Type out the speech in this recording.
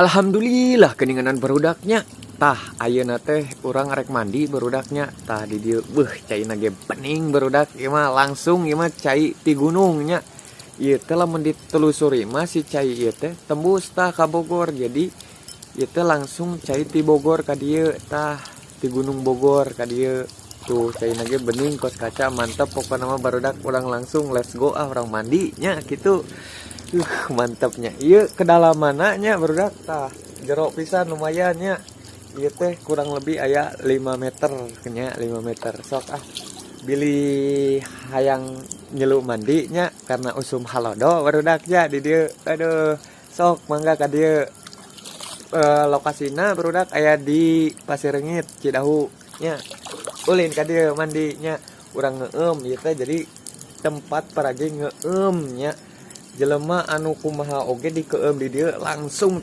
Alhamdulillah keninganan barudaknya. Tah ayeuna teh urang rek mandi barudaknya. Tah di dieu caina ge bening barudak ieu mah langsung ieu mah cai ti gunungnya. Ieu teh lamun ditelusuri mah si cai ieu teh tembus tah ka Bogor. Jadi ieu teh langsung cai ti Bogor ka dieu tah ti Gunung Bogor ka dieu. Tuh caina ge bening kos kaca mantep pokona mah barudak urang langsung let's go urang mandi nya kitu. Mantapnya iya kedalamannya barudak tah jero pisan lumayan nya iya teh kurang lebih aya 5 meter nya 5 meter sok bili hayang nyelu mandi nya karena usum halodo barudak ya di dieu aduh sok mangga ka dieu. Lokasina barudak aya di Pasir Rengit Cidahu nya ulin ka dieu mandinya urang ngeueum ieu teh jadi tempat paragi ngeueum nya jelema anu kumaha oge dikeueum di dieu langsung